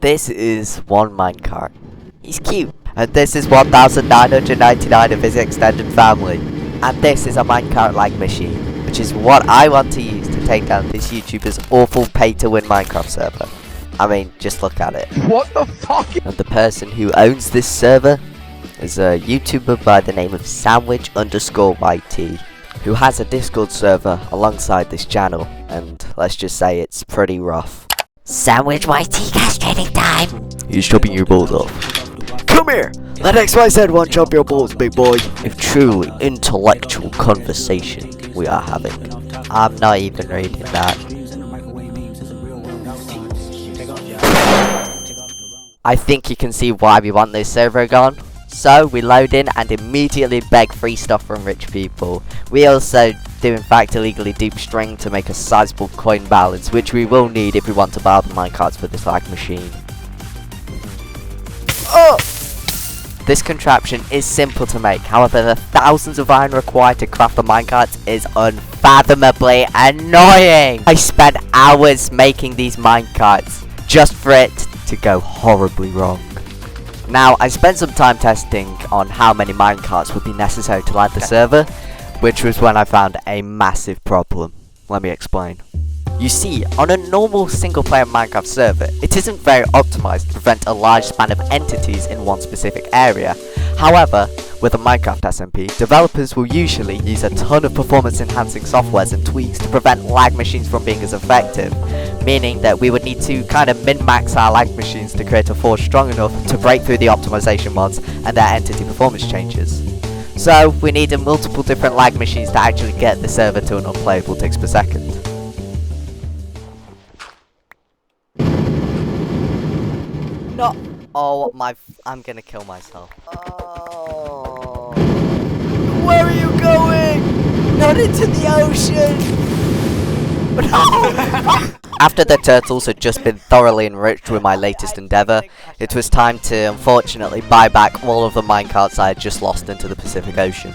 This is one minecart. He's cute. And this is 1999 of his extended family. And this is a minecart-like machine, which is what I want to use to take down this YouTuber's awful pay-to-win Minecraft server. I mean, just look at it. What the fuck? And the person who owns this server is a YouTuber by the name of sandwich_yt, who has a Discord server alongside this channel, and let's just say it's pretty rough. Sandwich YT castrating time! He's chopping your balls off. Come here! Let XYZ1 chop your balls, big boy! A truly intellectual conversation we are having. I'm not even reading that. I think you can see why we want this server gone. So we load in and immediately beg free stuff from rich people. We also do in fact illegally dupe string to make a sizable coin balance, which we will need if we want to buy the minecarts for this lag machine. Oh! This contraption is simple to make, however the thousands of iron required to craft the minecarts is unfathomably annoying. I spent hours making these minecarts just for it to go horribly wrong. Now, I spent some time testing on how many minecarts would be necessary to land the server, which was when I found a massive problem. Let me explain. You see, on a normal single-player Minecraft server, it isn't very optimized to prevent a large span of entities in one specific area. However, with a Minecraft SMP, developers will usually use a ton of performance-enhancing softwares and tweaks to prevent lag machines from being as effective, meaning that we would need to kind of min-max our lag machines to create a force strong enough to break through the optimization mods and their entity performance changes. So, we needed multiple different lag machines to actually get the server to an unplayable ticks per second. No! Oh my... I'm gonna kill myself. Oh... Where are you going? Not into the ocean! No! After the turtles had just been thoroughly enriched with my latest endeavour, it was time to unfortunately buy back all of the minecarts I had just lost into the Pacific Ocean.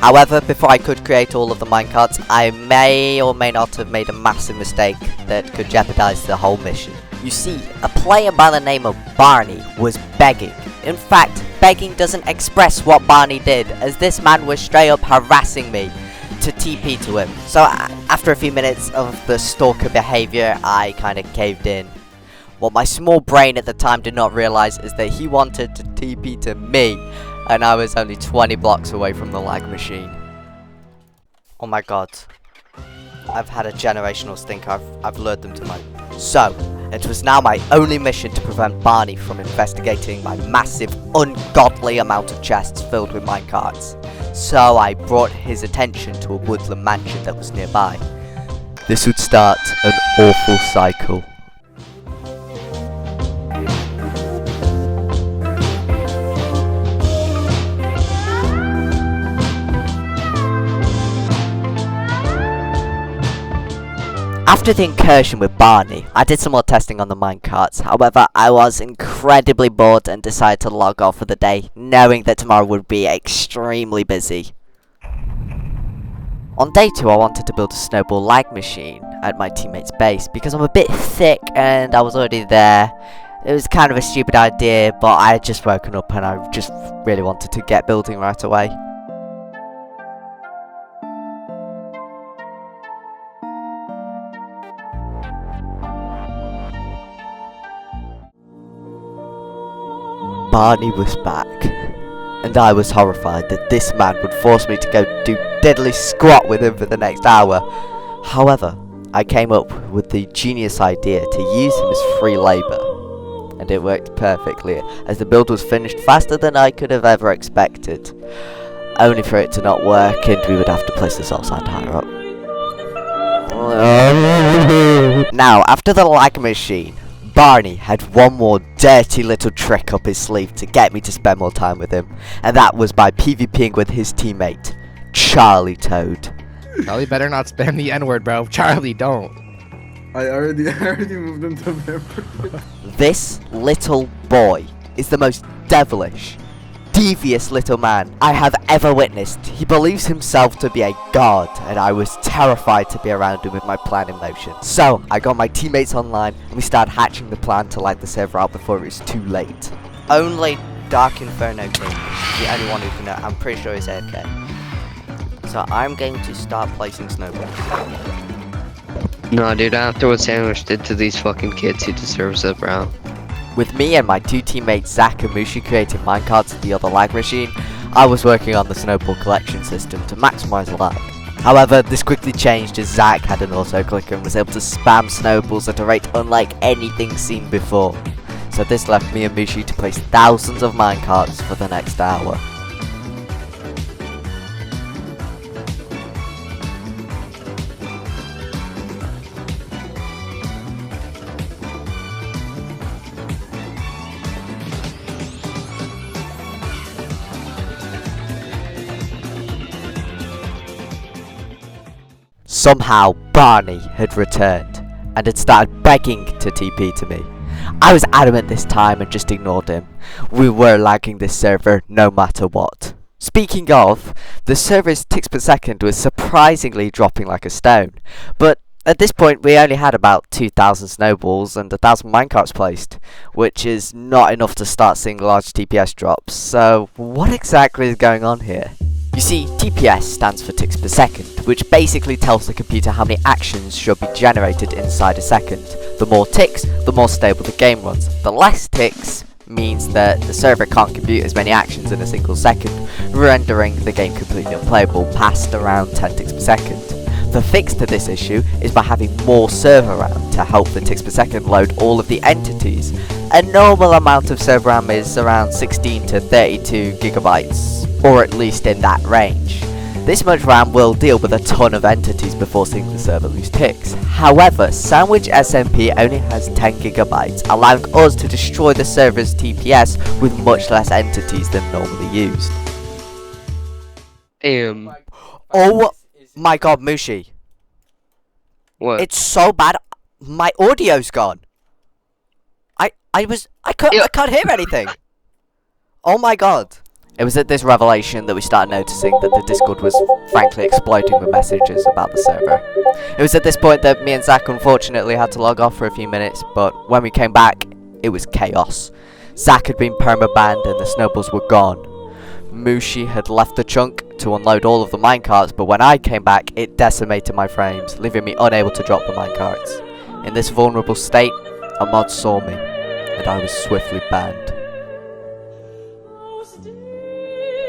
However, before I could create all of the minecarts, I may or may not have made a massive mistake that could jeopardise the whole mission. You see, a player by the name of Barney was begging. In fact, begging doesn't express what Barney did, as this man was straight up harassing me to TP to him. So after a few minutes of the stalker behaviour, I kind of caved in. What my small brain at the time did not realise is that he wanted to TP to me, and I was only 20 blocks away from the lag machine. Oh my god. I've had a generational stink, I've lured them to my... So, it was now my only mission to prevent Barney from investigating my massive, ungodly amount of chests filled with minecarts. So I brought his attention to a woodland mansion that was nearby. This would start an awful cycle. After the incursion with Barney, I did some more testing on the minecarts. However, I was incredibly bored and decided to log off for the day, knowing that tomorrow would be extremely busy. On day 2, I wanted to build a snowball lag machine at my teammate's base because I'm a bit thick and I was already there. It was kind of a stupid idea, but I had just woken up and I just really wanted to get building right away. Barney was back, and I was horrified that this man would force me to go do diddly squat with him for the next hour. However, I came up with the genius idea to use him as free labour, and it worked perfectly, as the build was finished faster than I could have ever expected, only for it to not work and we would have to place the salt sand higher up. Now, after the lag machine, Barney had one more dirty little trick up his sleeve to get me to spend more time with him, and that was by PvPing with his teammate, Charlie Toad. Charlie better not spam the N-word, bro. Charlie, don't. I already moved him to member. This little boy is the most devilish, devious little man I have ever witnessed. He believes himself to be a god, and I was terrified to be around him with my plan in motion. So, I got my teammates online, and we started hatching the plan to light the server out before it was too late. Only Dark Inferno King, the only one who can know. I'm pretty sure he's AFK. So I'm going to start placing snowballs. No, dude, after what Sandwich did to these fucking kids, he deserves it, bro. With me and my two teammates Zach and Mushi creating minecarts at the other lag machine, I was working on the snowball collection system to maximise lag. However, this quickly changed as Zach had an auto-clicker and was able to spam snowballs at a rate unlike anything seen before. So this left me and Mushi to place thousands of minecarts for the next hour. Somehow, Barney had returned, and had started begging to TP to me. I was adamant this time and just ignored him. We were lagging this server no matter what. Speaking of, the server's ticks per second was surprisingly dropping like a stone, but at this point we only had about 2,000 snowballs and 1,000 minecarts placed, which is not enough to start seeing large TPS drops, so what exactly is going on here? You see, TPS stands for ticks per second, which basically tells the computer how many actions should be generated inside a second. The more ticks, the more stable the game runs. The less ticks means that the server can't compute as many actions in a single second, rendering the game completely unplayable past around 10 ticks per second. The fix to this issue is by having more server RAM to help the ticks per second load all of the entities. A normal amount of server RAM is around 16 to 32 gigabytes, or at least in that range. This much RAM will deal with a ton of entities before seeing the server lose ticks. However, Sandwich SMP only has 10 gigabytes, allowing us to destroy the server's TPS with much less entities than normally used. Damn. Oh my god, Mushi. What? It's so bad, my audio's gone. I can't hear anything. Oh my god. It was at this revelation that we started noticing that the Discord was frankly exploding with messages about the server. It was at this point that me and Zach unfortunately had to log off for a few minutes, but when we came back, it was chaos. Zach had been perma-banned and the snowballs were gone. Mushi had left the chunk to unload all of the minecarts, but when I came back, it decimated my frames, leaving me unable to drop the minecarts. In this vulnerable state, a mod saw me, and I was swiftly banned.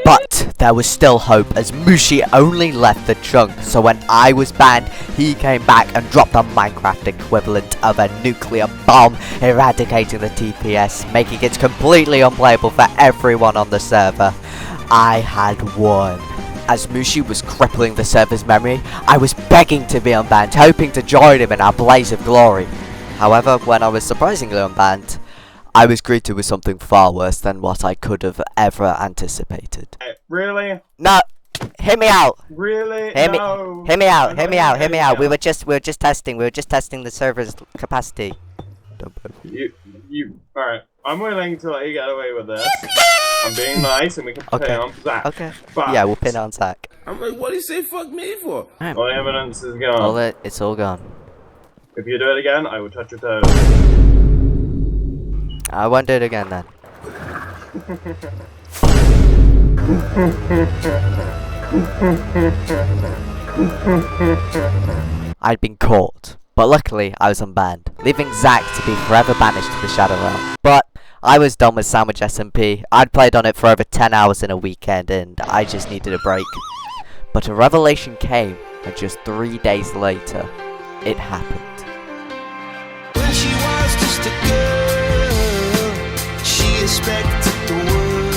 But there was still hope, as Mushi only left the chunk, so when I was banned, he came back and dropped the Minecraft equivalent of a nuclear bomb, eradicating the TPS, making it completely unplayable for everyone on the server. I had won. As Mushi was crippling the server's memory, I was begging to be unbanned, hoping to join him in our blaze of glory. However, when I was surprisingly unbanned, I was greeted with something far worse than what I could have ever anticipated. Really? No, hear me out. Really? Hear me, No. hear me out. Hear me out. Hear me out. Yeah. We were just testing. We were just testing the server's capacity. Alright. I'm willing to let you get away with this. I'm being nice and we can put it on Zach. Okay. But Yeah, we'll pin it on Zach. I'm like, what do you say fuck me for? all the evidence is gone. It's all gone. If you do it again, I will touch your toes. I won't do it again then. I'd been caught, but luckily I was unbanned, leaving Zach to be forever banished to the Shadow Realm. But I was done with Sandwich SMP. I'd played on it for over 10 hours in a weekend and I just needed a break. But a revelation came, and just 3 days later, it happened. When she was just a girl, she expected the world,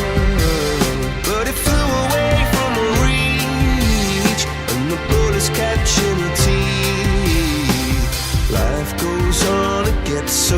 but it flew away from her reach, and the bullets catching her teeth. Life goes on, it gets so